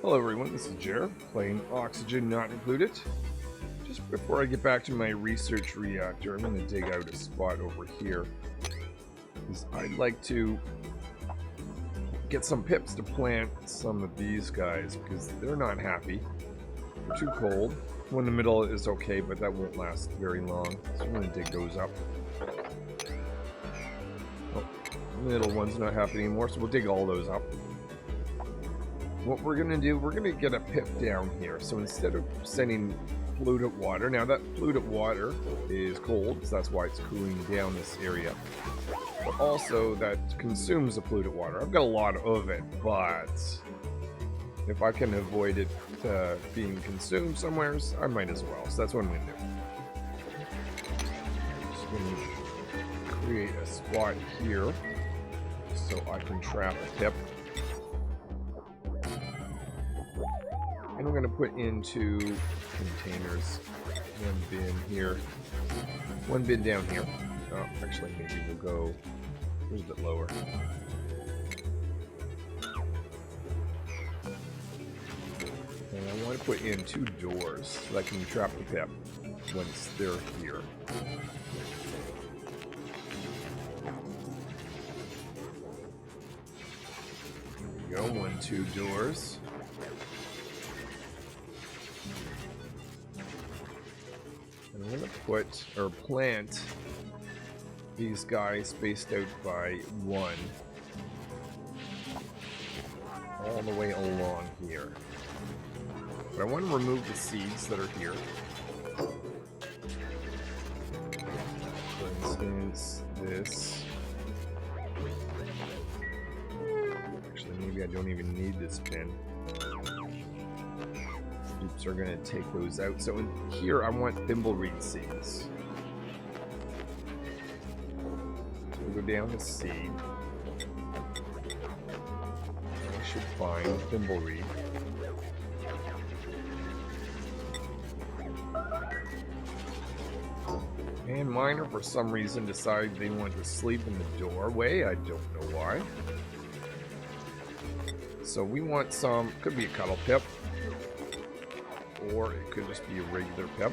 Hello everyone, this is Jer, playing Oxygen Not Included. Just before I get back to my research reactor, I'm going to dig out a spot over here. Because I'd like to get some pips to plant some of these guys, because they're not happy. They're too cold. One in the middle is okay, but that won't last very long. So I'm going to dig those up. Oh, the middle one's not happening anymore, so we'll dig all those up. What we're going to do, we're going to get a pip down here. So instead of sending polluted water, now that polluted water is cold, so that's why it's cooling down this area. But also that consumes the polluted water. I've got a lot of it, but if I can avoid it being consumed somewhere, I might as well. So that's what I'm going to do. Just going to create a spot here so I can trap a pip. And we're going to put into containers one bin here, one bin down here. Oh, actually, maybe we'll go a little bit lower. And I want to put in 2 doors so I can trap the pip once they're here. There we go, 1, 2 doors. I'm going to put, or plant, these guys spaced out by 1 all the way along here. But I want to remove the seeds that are here. For instance, this. Actually, maybe I don't even need this bin. Oops, are going to take those out. So in here, I want thimbleweed seeds. So we'll go down to seed. I should find thimbleweed. And miner, for some reason, decide they want to sleep in the doorway. I don't know why. So we want some, could be a cuddle pip. Or it could just be a regular pip.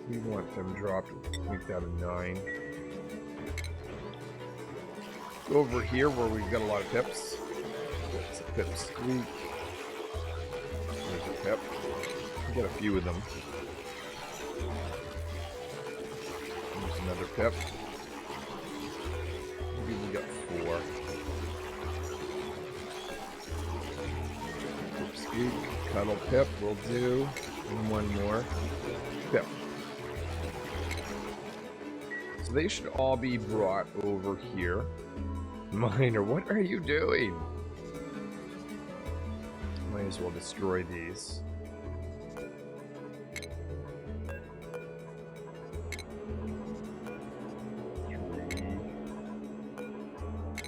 We want them dropped, make that a 9. Go over here where we've got a lot of pips. That's a pip squeak. There's a pip. We get a few of them. There's another pip. Maybe we got 4. Cuddle pip will do, and 1 more pip. So they should all be brought over here. Miner, what are you doing? Might as well destroy these. 3,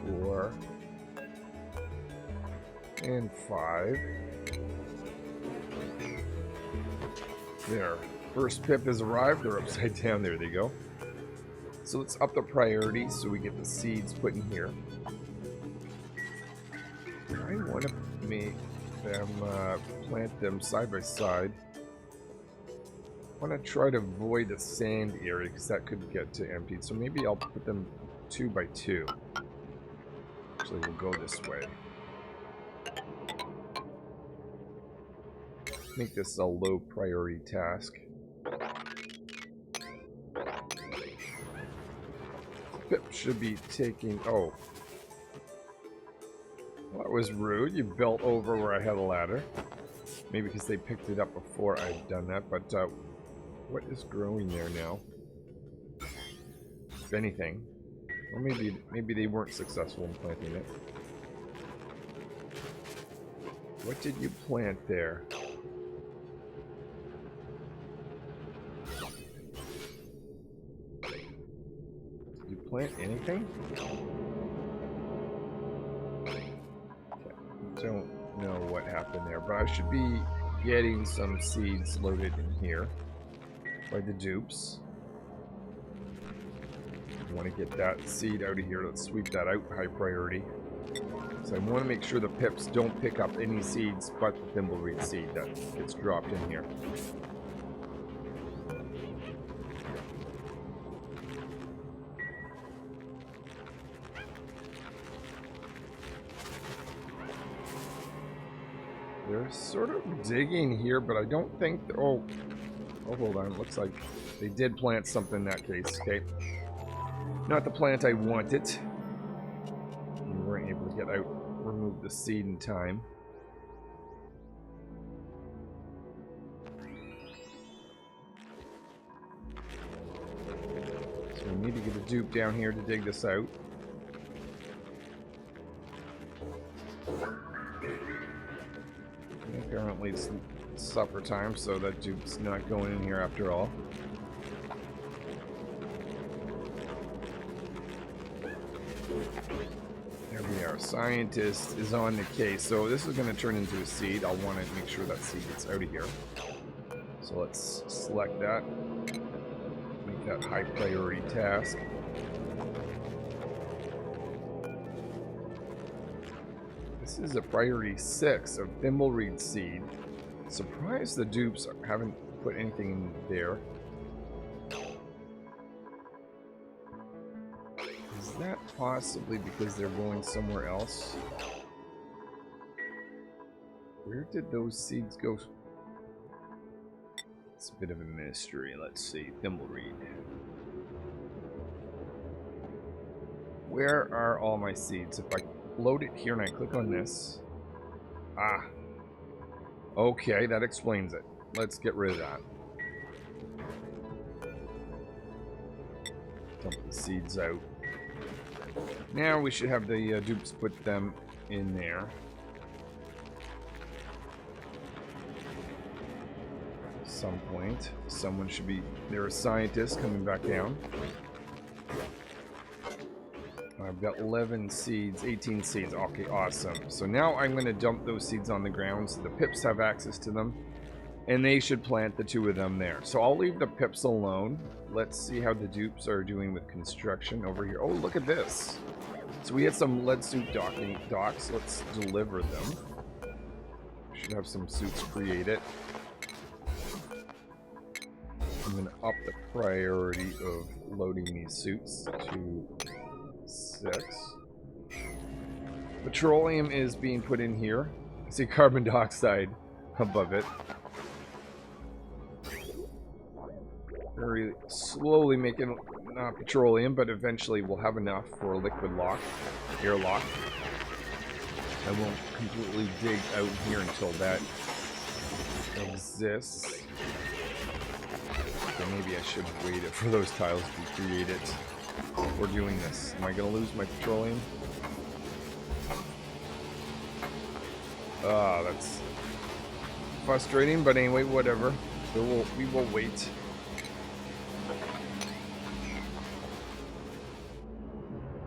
4, and 5. There. First pip has arrived. They're upside down. There they go. So let's up the priority so we get the seeds put in here. I want to make them plant them side by side. I want to try to avoid the sand area because that could get to empty. So maybe I'll put them 2 by 2. Actually, we'll go this way. Make this a low priority task. Pip should be taking... Oh. Well, that was rude. You built over where I had a ladder. Maybe because they picked it up before I'd done that. But what is growing there now? If anything. Or maybe they weren't successful in planting it. What did you plant there? Plant anything? Okay. Don't know what happened there, but I should be getting some seeds loaded in here by the dupes. I want to get that seed out of here. Let's sweep that out, high priority. So I want to make sure the pips don't pick up any seeds but the thimbleweed seed that gets dropped in here. They're sort of digging here, but I don't think... Oh, hold on. It looks like they did plant something in that case. Okay. Not the plant I wanted. We weren't able to get out, remove the seed in time. So we need to get a dupe down here to dig this out. Apparently it's supper time, so that dupe's not going in here after all. There we are. Scientist is on the case. So this is going to turn into a seed. I'll want to make sure that seed gets out of here. So let's select that. Make that high priority task. This is a priority 6 of thimbleweed seed. Surprised the dupes haven't put anything in there. Is that possibly because they're going somewhere else? Where did those seeds go? It's a bit of a mystery. Let's see. Thimbleweed. Where are all my seeds? If I load it here and I click on this. Ah. Okay, that explains it. Let's get rid of that. Dump the seeds out. Now we should have the dupes put them in there. At some point, someone should be... There are scientists coming back down. I've got 11 seeds, 18 seeds. Okay, awesome. So now I'm going to dump those seeds on the ground so the pips have access to them. And they should plant the 2 of them there. So I'll leave the pips alone. Let's see how the dupes are doing with construction over here. Oh, look at this. So we had some lead suit docks. Let's deliver them. Should have some suits created. I'm going to up the priority of loading these suits to 6. Petroleum is being put in here. I see carbon dioxide above it. Very slowly making petroleum, but eventually we'll have enough for a liquid lock, airlock. I won't completely dig out here until that exists. So maybe I should have waited for those tiles to be created before doing this. Am I going to lose my petroleum? Ah, that's frustrating, but anyway, whatever. We will wait.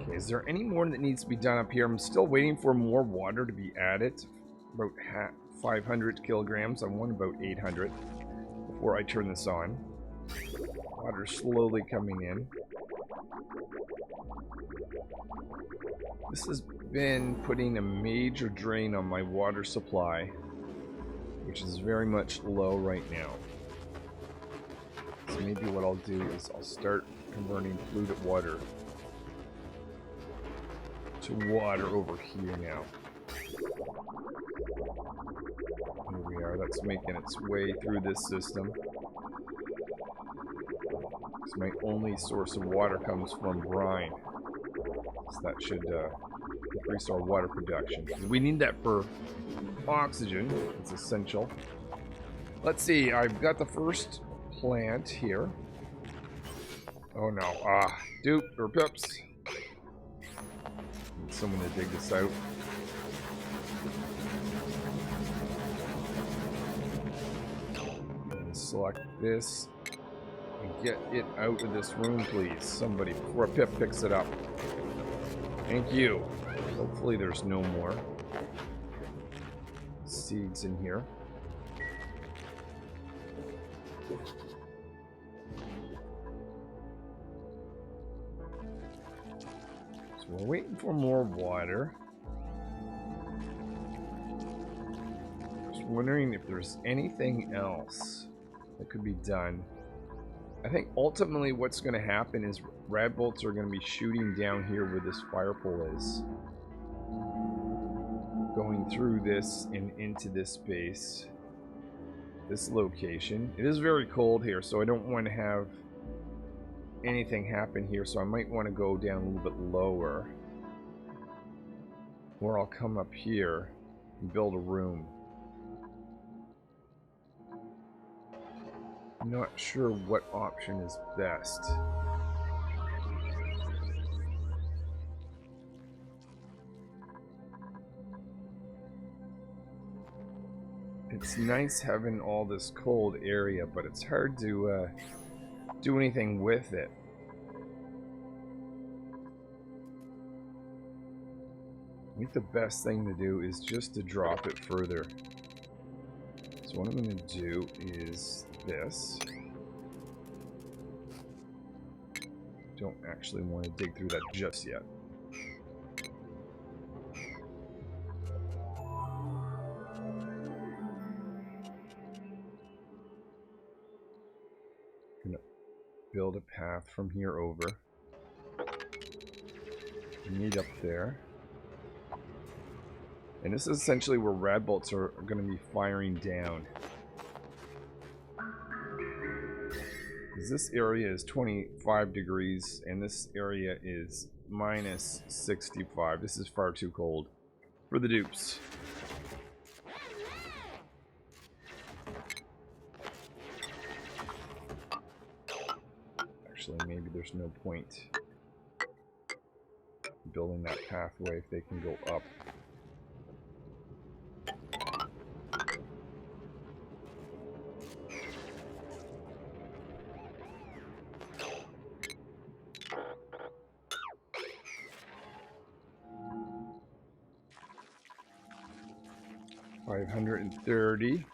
Okay, is there any more that needs to be done up here? I'm still waiting for more water to be added. About 500 kilograms. I want about 800 before I turn this on. Water slowly coming in. This has been putting a major drain on my water supply, which is very much low right now. So maybe what I'll do is I'll start converting polluted water to water over here now. Here we are. That's making its way through this system. So my only source of water comes from brine. So that should increase our water production. We need that for oxygen. It's essential. Let's see. I've got the first plant here. Oh no. Dupe or pips. Need someone to dig this out. And select this. Get it out of this room, please. Somebody, before a pip picks it up. Thank you. Hopefully there's no more seeds in here. We're waiting for more water. Just wondering if there's anything else that could be done. I think ultimately what's going to happen is rad bolts are going to be shooting down here where this fire pole is. Going through this and into this space. This location. It is very cold here, so I don't want to have anything happen here, so I might want to go down a little bit lower. Or I'll come up here and build a room. I'm not sure what option is best. It's nice having all this cold area, but it's hard to do anything with it. I think the best thing to do is just to drop it further. So what I'm going to do is this. Don't actually want to dig through that just yet. Gonna build a path from here over. Meet up there. And this is essentially where rad bolts are going to be firing down. This area is 25 degrees and this area is minus 65. This is far too cold for the dupes. Actually, maybe there's no point building that pathway if they can go up. $530.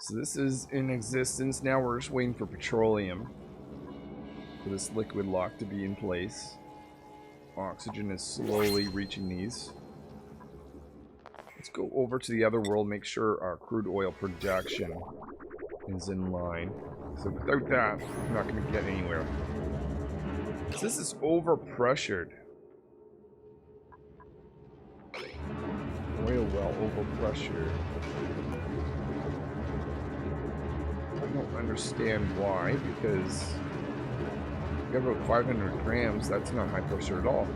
So this is in existence. Now we're just waiting for petroleum for this liquid lock to be in place. Oxygen is slowly reaching these. Let's go over to the other world, make sure our crude oil production is in line. So without that, we're not going to get anywhere. So this is overpressured. Oil well overpressured. I don't understand why, because you have about 500 grams, that's not high pressure at all.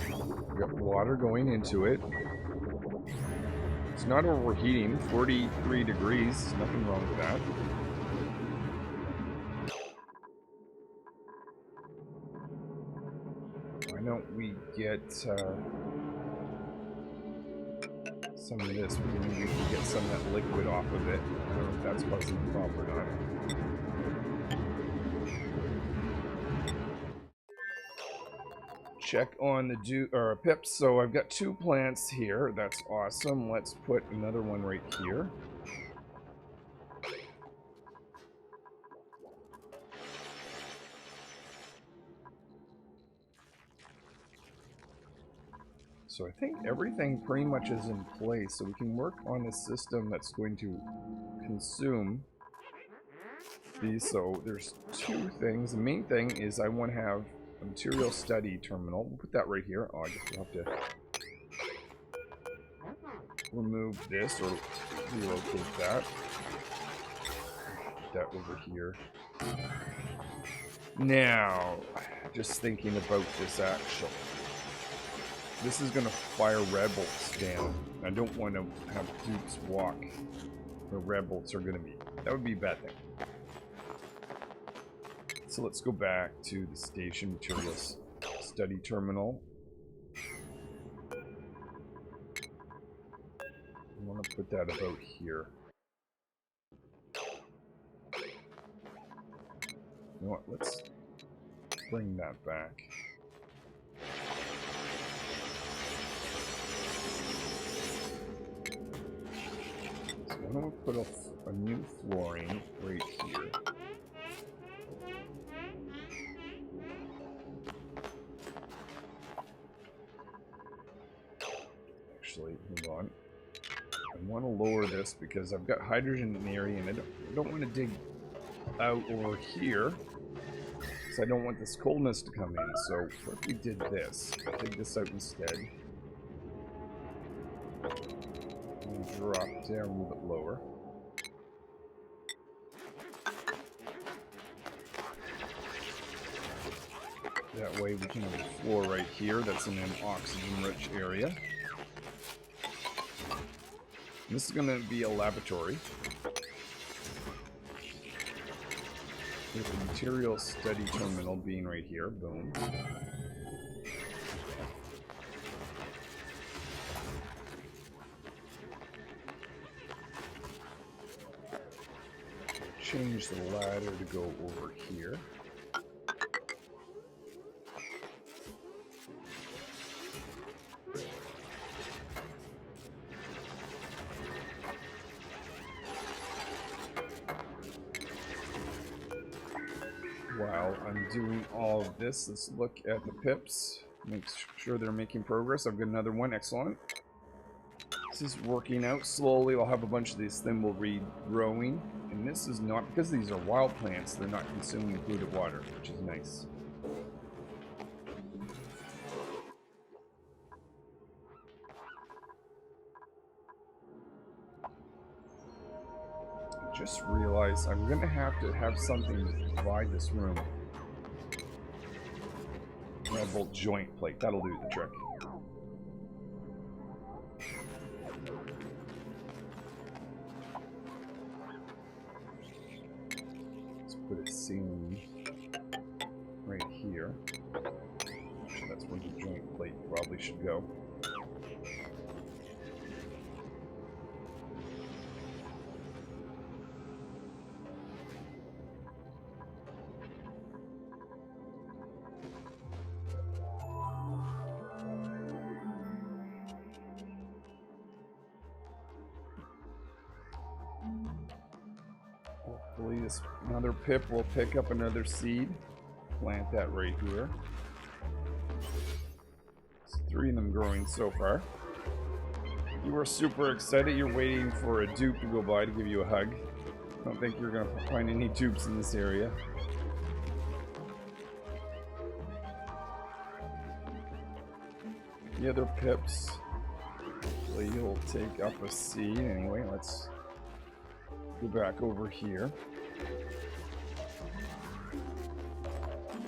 We got water going into it. It's not overheating, 43 degrees, nothing wrong with that. Why don't we get some of this? Maybe we can get some of that liquid off of it. I don't know if that's causing the problem or not. Check on the pips. So I've got 2 plants here. That's awesome. Let's put another one right here. So I think everything pretty much is in place, so we can work on a system that's going to consume these. So there's 2 things. The main thing is I want to have a material study terminal. We'll put that right here. Oh, I guess we'll have to remove this or relocate that. Put that over here. Now, just thinking about this actually. This is going to fire rad bolts down. I don't want to have dupes walk where rad bolts are going to be. That would be a bad thing. So let's go back to the station materials study terminal. I want to put that about here. You know what? Let's bring that back. So why don't we put a new flooring right here. Actually, hold on. I want to lower this because I've got hydrogen in the area and I don't want to dig out over here. Because I don't want this coldness to come in. So what if we did this? Dig this out instead. And drop down a little bit lower. That way we can have a floor right here that's in an oxygen-rich area. This is going to be a laboratory. With the material study terminal being right here. Boom. Change the ladder to go over here. While I'm doing all of this, let's look at the pips. Make sure they're making progress. I've got another one. Excellent. This is working out slowly. I'll have a bunch of these thimble reed growing. And this is not, because these are wild plants, they're not consuming polluted water, which is nice. I just realized I'm going to have something to divide this room. A bolt joint plate, that'll do the trick. Let's put a ceiling right here. Actually, that's where the joint plate probably should go. Hopefully another pip will pick up another seed. Plant that right here. There's 3 of them growing so far. You are super excited. You're waiting for a dupe to go by to give you a hug. I don't think you're going to find any dupes in this area. The other pips, hopefully you'll take up a seed. Anyway, let's go back over here.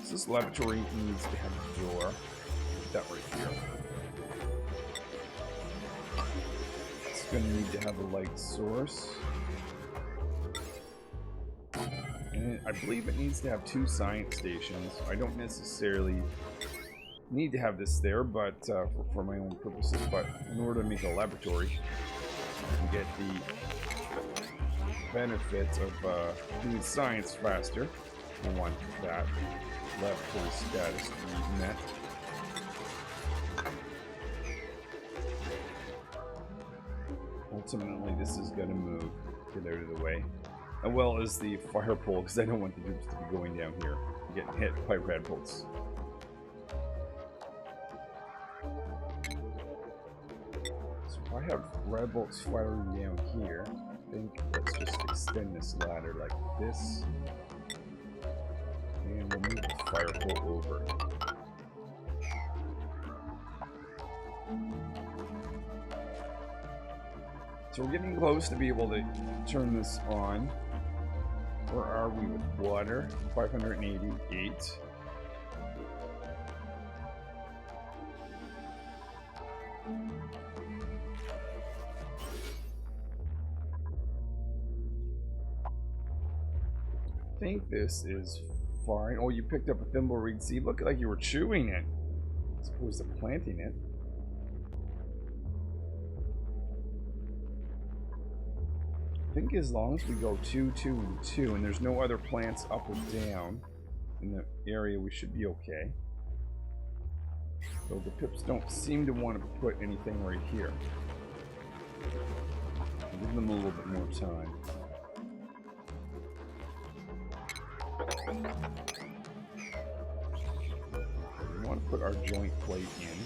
So this laboratory needs to have a door. Put that right here. It's going to need to have a light source. And I believe it needs to have 2 science stations. I don't necessarily need to have this there, but for my own purposes. But in order to make a laboratory and get the benefits of doing science faster, I want that laboratory status to be met. Ultimately, this is going to move, get out of the way, as well as the fire pole, because I don't want the dupes to be going down here, getting hit by red bolts. So if I have red bolts firing down here, I think let's just extend this ladder like this, and we'll move the fire pole over. So we're getting close to be able to turn this on. Where are we with water? 588. I think this is fine. Oh, you picked up a thimbleweed seed. Look like you were chewing it as opposed to planting it. I think as long as we go 2, 2, and 2, and there's no other plants up or down in the area, we should be okay. So the pips don't seem to want to put anything right here. Give them a little bit more time. We want to put our joint plate in.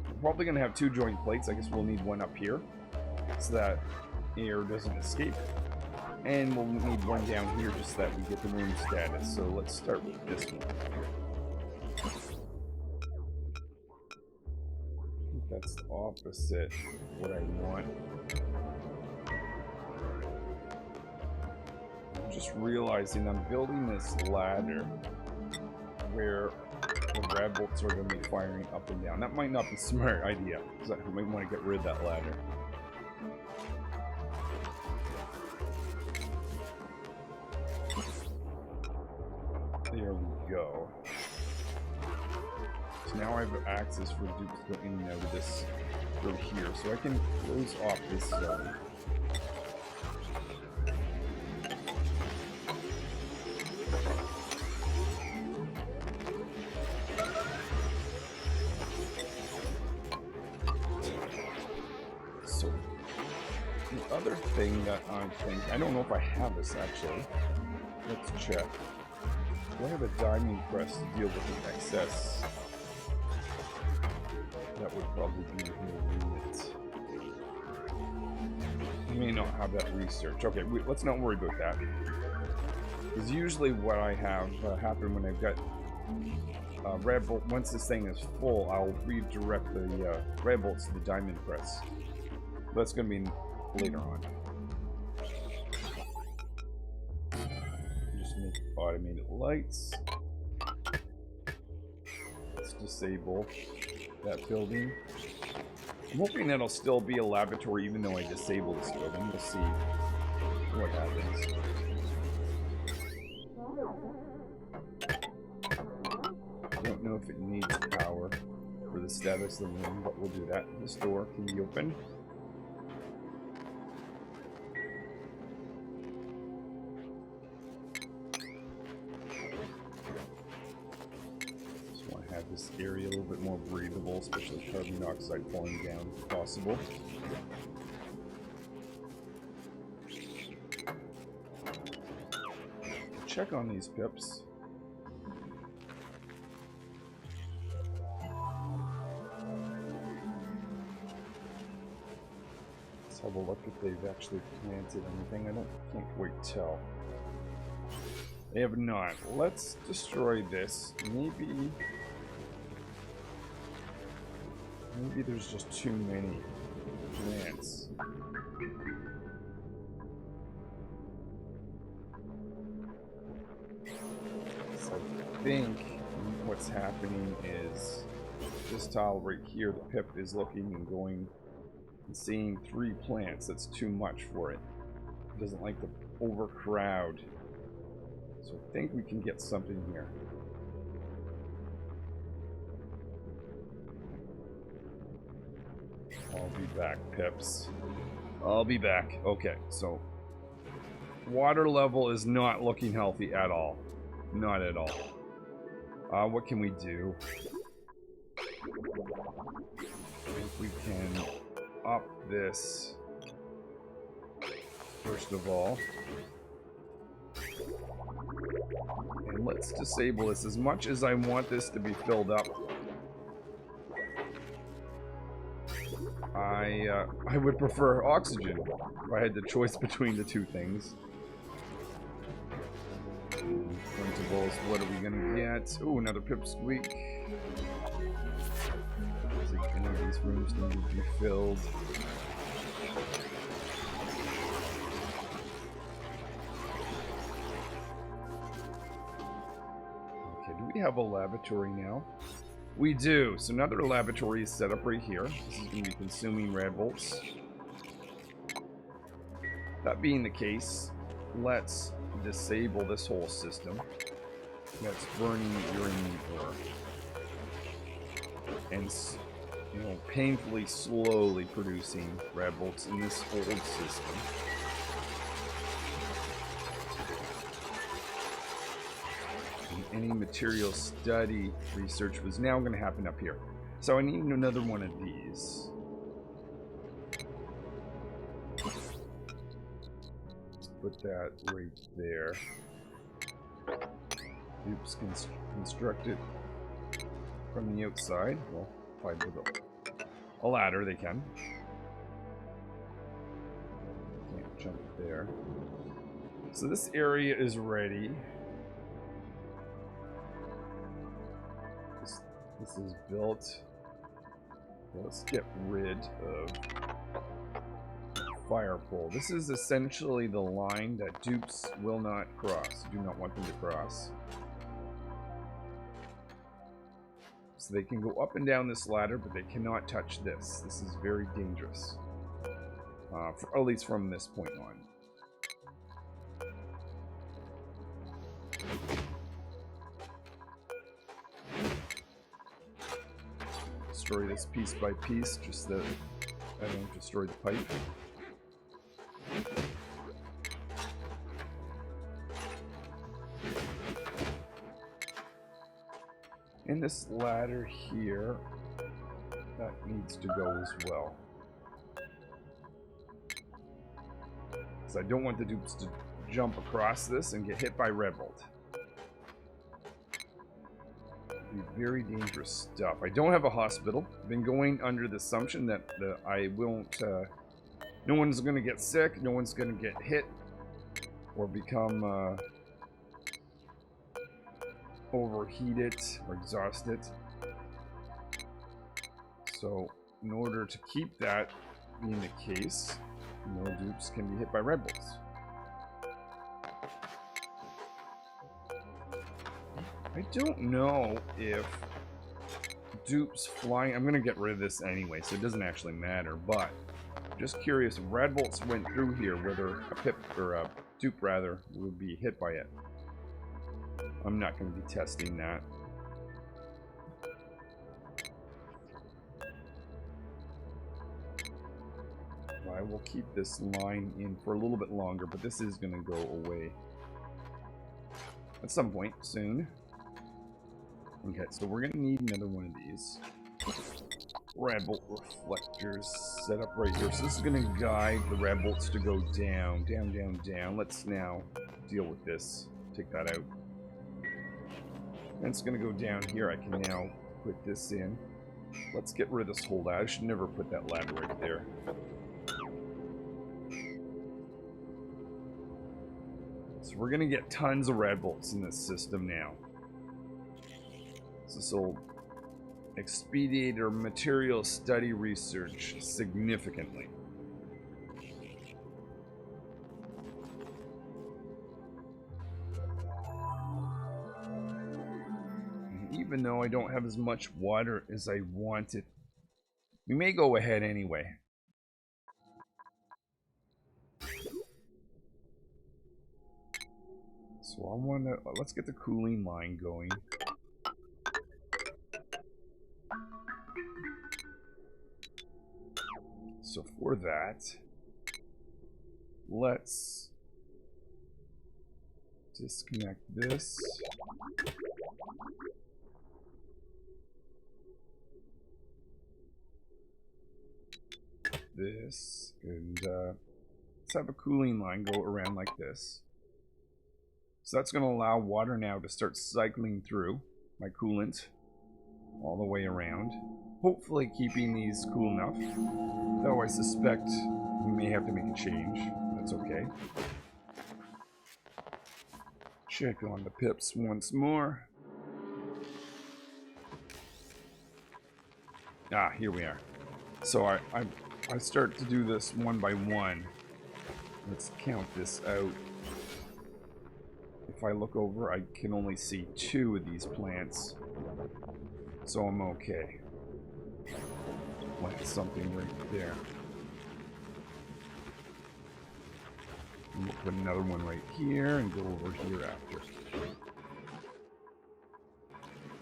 We're probably going to have 2 joint plates. I guess we'll need one up here so that air doesn't escape. And we'll need one down here just so that we get the room status. So let's start with this one. I think that's the opposite of what I want. I'm just realizing I'm building this ladder where the rad bolts are going to be firing up and down. That might not be a smart idea, because I might want to get rid of that ladder. There we go. So now I have access for dupes to go in and out of this through here, so I can close off this zone. So the other thing that I'm thinking, I don't know if I have this actually. Let's check. Do I have a diamond press to deal with the excess? That would probably be it. We may not have that research. Okay, let's not worry about that. Because usually what I have happen when I've got red bolt, once this thing is full, I'll redirect the red bolts to the diamond press. That's going to be later on. Just make automated lights. Let's disable that building. I'm hoping that'll still be a laboratory even though I disable this building. We'll see what happens. I don't know if it needs power for the status of the room, but we'll do that. This door can be opened. This area a little bit more breathable, especially carbon dioxide falling down if possible. Check on these pips. Let's have a look if they've actually planted anything. Can't quite tell. They have not. Let's destroy this. Maybe there's just too many plants. So I think what's happening is this tile right here, the pip is looking and going and seeing 3 plants. That's too much for it. It doesn't like to overcrowd. So I think we can get something here. I'll be back, pips. I'll be back. Okay, so water level is not looking healthy at all. Not at all. What can we do? I think we can up this first of all. And let's disable this. As much as I want this to be filled up, I would prefer oxygen if I had the choice between the 2 things. Printables, what are we gonna get? Ooh, another pipsqueak. Any of these rooms need to be filled. Okay, do we have a laboratory now? We do. So another laboratory is set up right here. This is going to be consuming rad bolts. That being the case, let's disable this whole system. That's burning uranium ore. And, you know, painfully slowly producing rad bolts in this old system. Any material study research was now going to happen up here. So I need another one of these. put that right there. Oops, construct it from the outside. Well, if I build a ladder, they can. Can't jump there. So this area is ready. This is built. Let's get rid of fire pole. This is essentially the line that dupes will not cross. Do not want them to cross. So they can go up and down this ladder, but they cannot touch this. This is very dangerous. At least from this point on. Destroy this piece by piece, just that I don't destroy the pipe. And this ladder here, that needs to go as well. So I don't want the dupes to jump across this and get hit by Red Bolt. Be very dangerous stuff. I don't have a hospital. I've been going under the assumption that I won't, no one's going to get sick, no one's going to get hit or become overheated or exhausted. So in order to keep that being the case, no dupes can be hit by Red Bolts. I don't know if dupes flying... I'm going to get rid of this anyway, so it doesn't actually matter, but just curious if Red Bolts went through here, whether a pip, or a dupe rather, would be hit by it. I'm not going to be testing that. I will keep this line in for a little bit longer, but this is going to go away at some point soon. Okay, so we're going to need another one of these. Red Bolt reflectors set up right here. So this is going to guide the Red Bolts to go down, down, down, down. Let's now deal with this. Take that out. And it's going to go down here. I can now put this in. Let's get rid of this whole ladder. I should never put that ladder right there. So we're going to get tons of Red Bolts in this system now. So this will expedite our material study research significantly. And even though I don't have as much water as I wanted, we may go ahead anyway. So I want to, let's get the cooling line going. So for that, let's disconnect this. This, and let's have a cooling line go around like this. So that's going to allow water now to start cycling through my coolant all the way around. Hopefully keeping these cool enough. Though I suspect we may have to make a change. That's okay. Check on the pips once more. Ah, here we are. So I start to do this one by one. Let's count this out. If I look over, I can only see 2 of these plants. So I'm okay. Plant something right there. And we'll put another one right here and go over here after.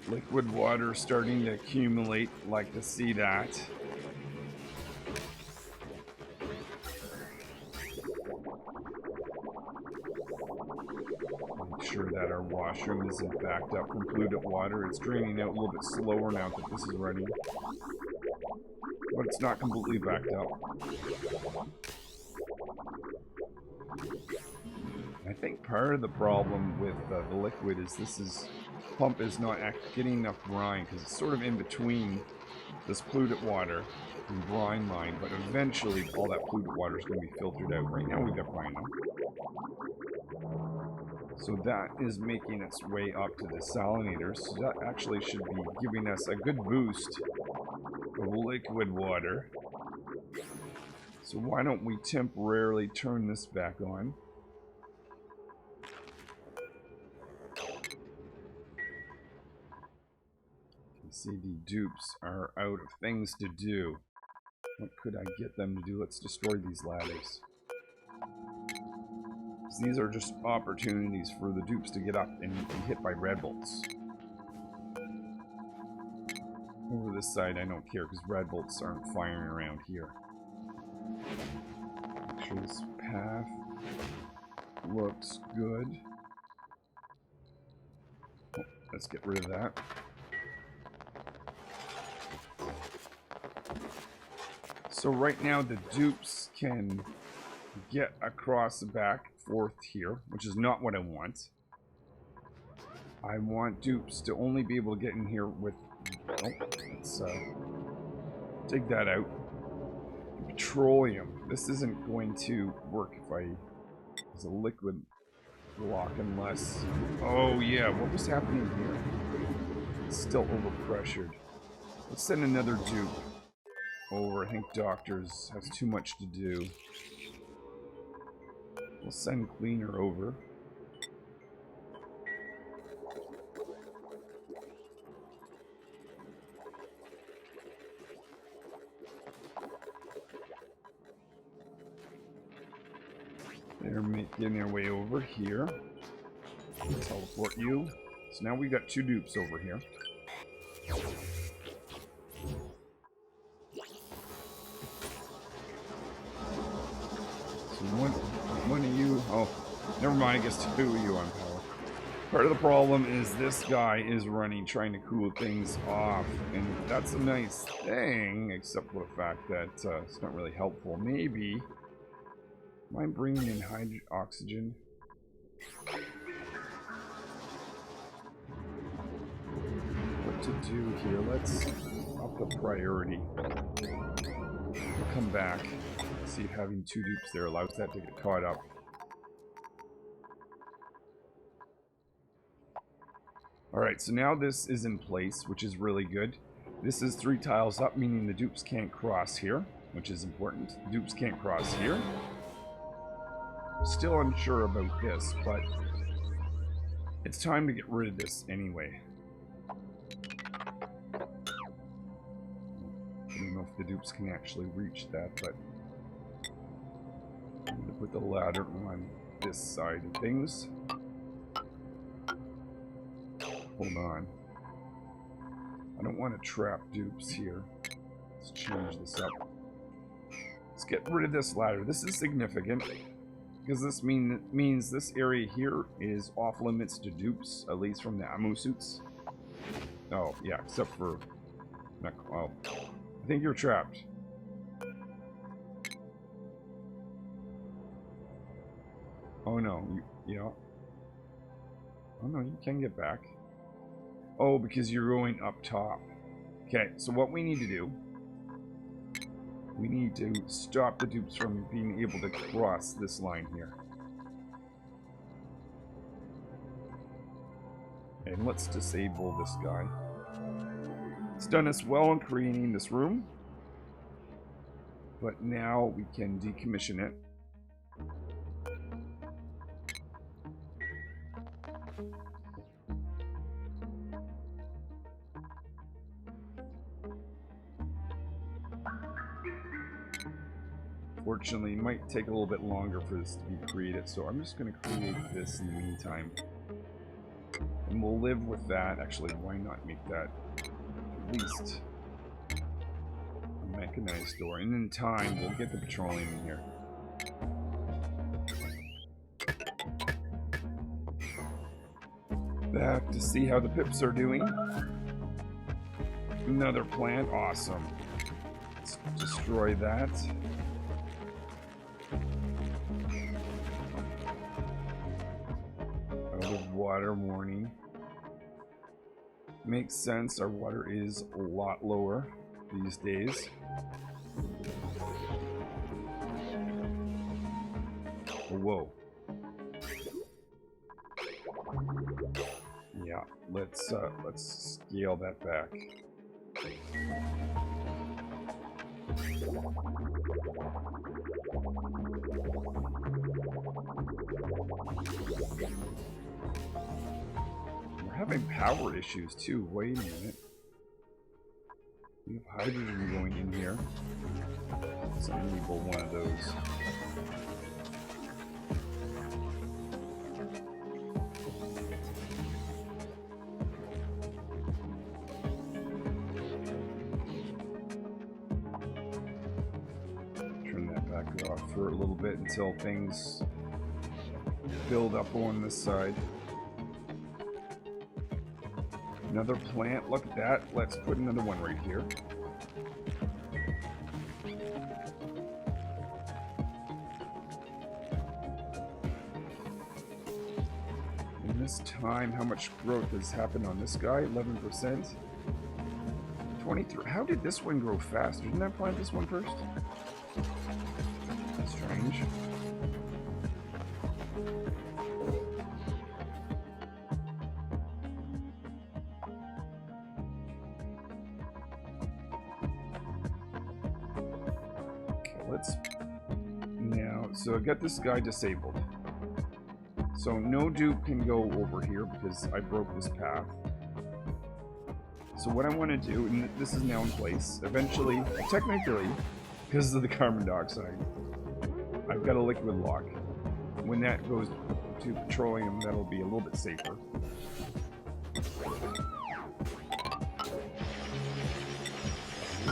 Liquid water starting to accumulate. Like to see that. Make sure that our washroom isn't backed up from polluted water. It's draining out a little bit slower now that this is running. But it's not completely backed up. I think part of the problem with the liquid is pump is not getting enough brine because it's sort of in between this polluted water and brine line, but eventually all that polluted water is going to be filtered out. Right now we've got brine though. So that is making its way up to the salinators. So that actually should be giving us a good boost of liquid water. So why don't we temporarily turn this back on? You see the dupes are out of things to do. What could I get them to do? Let's destroy these ladders. These are just opportunities for the dupes to get up and be hit by red bolts. Over this side, I don't care because red bolts aren't firing around here. Make sure this path looks good. Oh, let's get rid of that. So right now the dupes can get across the back forth here, which is not what I want. I want dupes to only be able to get in here with... Oh, let's take that out. Petroleum. This isn't going to work if I use a liquid block unless... Oh yeah, what was happening here? It's still overpressured. Let's send another dupe over. I think Doctors has too much to do. We'll send Cleaner over. They're making their way over here. Teleport you. So now we've got two dupes over here. So one of you... Oh, never mind. I guess two of you on power. Part of the problem is this guy is running, trying to cool things off. And that's a nice thing, except for the fact that it's not really helpful. Maybe... Am I bringing in oxygen? What to do here? Let's up the priority. We'll come back. See if having two dupes there allows that to get caught up. Alright, so now this is in place, which is really good. This is 3 tiles up, meaning the dupes can't cross here, which is important. Dupes can't cross here. Still unsure about this, but it's time to get rid of this anyway. I don't know if the dupes can actually reach that, but I'm going to put the ladder on this side of things. Hold on. I don't want to trap dupes here. Let's change this up. Let's get rid of this ladder. This is significant. Because this means this area here is off limits to dupes, at least from the ammo suits. Oh, yeah, except for... Oh, I think you're trapped. Oh no, yeah. Oh no, you can get back. Oh, because you're going up top. Okay, so what we need to do... We need to stop the dupes from being able to cross this line here. And let's disable this guy. It's done us well in creating this room. But now we can decommission it. Fortunately, it might take a little bit longer for this to be created, so I'm just going to create this in the meantime. And we'll live with that. Actually, why not make that at least a mechanized door? And in time, we'll get the petroleum in here. Back to see how the pips are doing. Another plant. Awesome. Let's destroy that. water warning. Makes sense, our water is a lot lower these days. Oh, whoa. Yeah, let's scale that back. We're having power issues too. Wait a minute. We have hydrogen going in here. So I need one of those. Turn that back off for a little bit until things build up on this side. Another plant, look at that. Let's put another one right here. In this time, how much growth has happened on this guy? 11%. 23. How did this one grow fast? Didn't I plant this one first? That's strange. So I got this guy disabled. So no dupe can go over here because I broke this path. So what I want to do, and this is now in place, eventually, technically, because of the carbon dioxide, I've got a liquid lock. When that goes to petroleum, that'll be a little bit safer.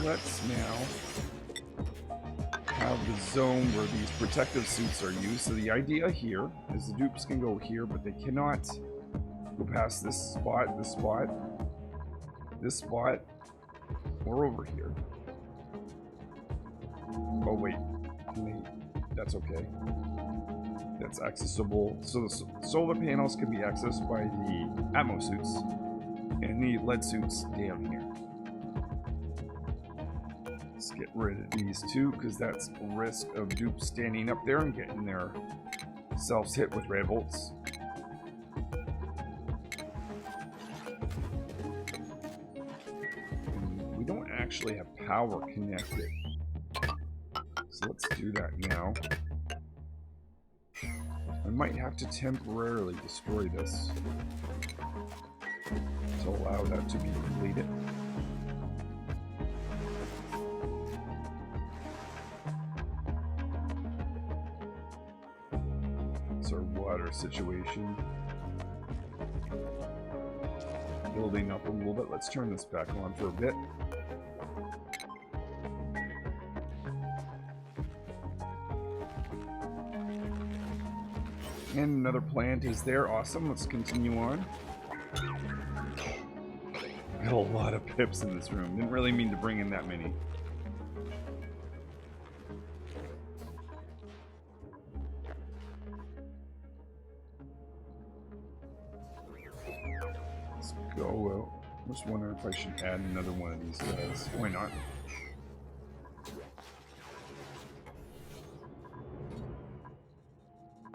Let's now have the zone where these protective suits are used. So the idea here is the dupes can go here, but they cannot go past this spot, this spot, this spot, or over here. Oh wait, that's okay. That's accessible. So the solar panels can be accessed by the Atmo suits and the lead suits down here. Let's get rid of these two, because that's a risk of dupes standing up there and getting their selves hit with red bolts. And we don't actually have power connected. So let's do that now. I might have to temporarily destroy this to allow that to be completed. Situation building up a little bit. Let's turn this back on for a bit. And another plant is there. Awesome. Let's continue on. Got a lot of pips in this room. Didn't really mean to bring in that many. I'm just wondering if I should add another one of these guys. Why not?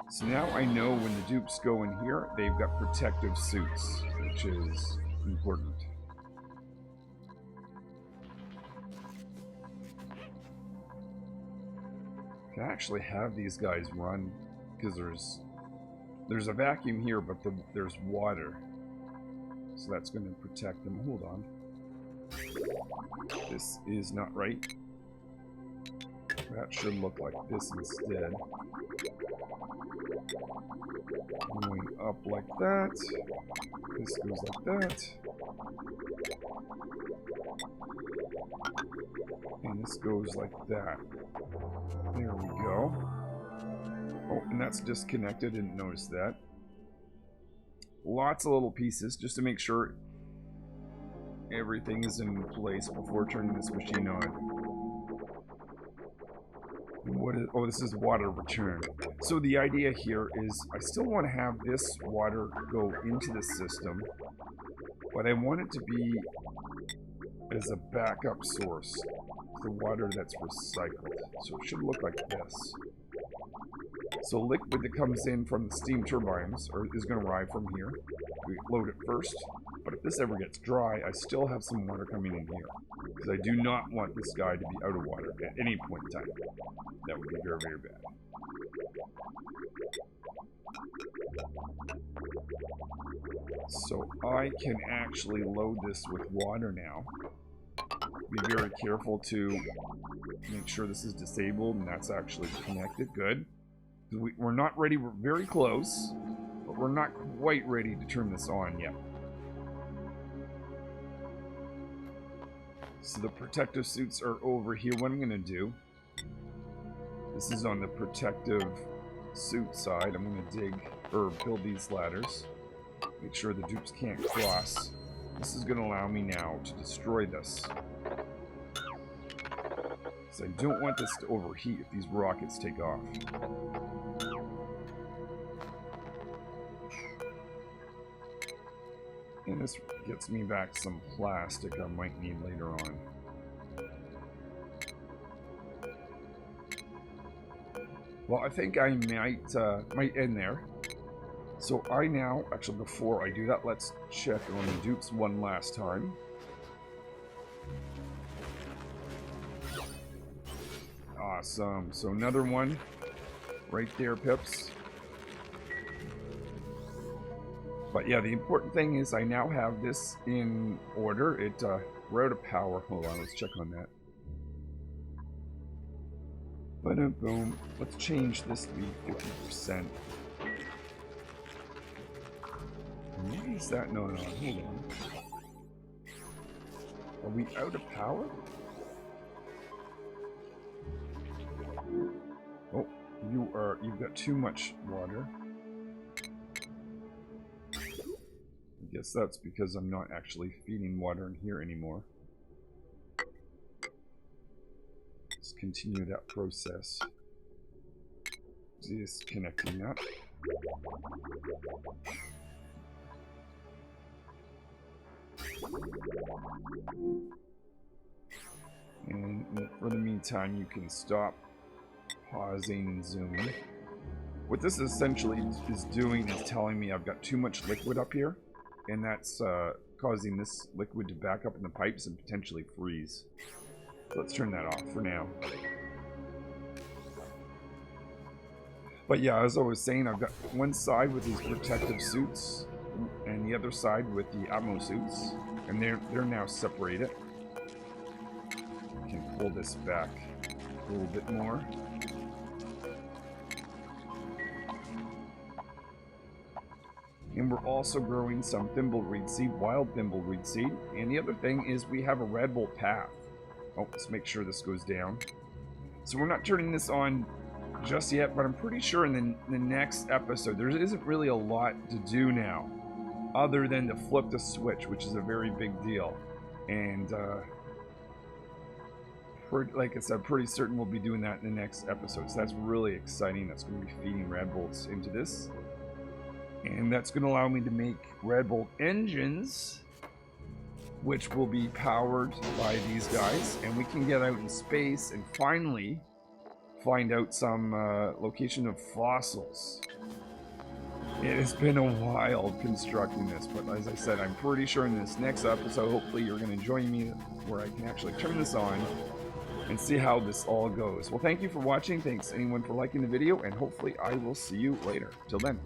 So now I know when the dupes go in here, they've got protective suits, which is important. I can actually have these guys run because there's a vacuum here, but there's water. So that's going to protect them. Hold on. This is not right. That should look like this instead. Going up like that. This goes like that. And this goes like that. There we go. Oh, and that's disconnected. Didn't notice that. Lots of little pieces just to make sure everything is in place before turning this machine on. What is, oh, this is water return. So the idea here is I still want to have this water go into the system, but I want it to be as a backup source, the water that's recycled. So it should look like this. So liquid that comes in from the steam turbines is going to arrive from here. We load it first, but if this ever gets dry, I still have some water coming in here. Because I do not want this guy to be out of water at any point in time. That would be very, very bad. So I can actually load this with water now. Be very careful to make sure this is disabled and that's actually connected. Good. We're not ready. We're very close, but we're not quite ready to turn this on yet. So the protective suits are over here. What I'm going to do, this is on the protective suit side. I'm going to dig or build these ladders. Make sure the dupes can't cross. This is going to allow me now to destroy this. So I don't want this to overheat if these rockets take off. And this gets me back some plastic I might need later on. Well, I think I might end there. So I now, actually before I do that, let's check on the dupes one last time. Awesome. So another one right there, Pips. But yeah, the important thing is I now have this in order. We're out of power. Hold on, let's check on that. Boom. Let's change this to be 50%. Why is that not on? Hold on. Are we out of power? Oh, you've got too much water. I guess that's because I'm not actually feeding water in here anymore. Let's continue that process. Disconnecting that. And for the meantime, you can stop pausing and zooming. What this essentially is doing is telling me I've got too much liquid up here, and that's causing this liquid to back up in the pipes and potentially freeze. So let's turn that off for now. But yeah, as I was saying, I've got one side with these protective suits and the other side with the Atmo suits, and they're now separated. I can pull this back a little bit more. And we're also growing some thimbleweed seed, wild thimbleweed seed. And the other thing is we have a red bolt path. Oh, let's make sure this goes down. So we're not turning this on just yet, but I'm pretty sure in the next episode, there isn't really a lot to do now, other than to flip the switch, which is a very big deal. And like I said, pretty certain we'll be doing that in the next episode. So that's really exciting. That's going to be feeding red bolts into this. And that's going to allow me to make red bolt engines, which will be powered by these guys. And we can get out in space and finally find out some location of fossils. It has been a while constructing this, but as I said, I'm pretty sure in this next episode, hopefully you're going to join me where I can actually turn this on and see how this all goes. Well, thank you for watching. Thanks anyone for liking the video, and hopefully I will see you later. Till then.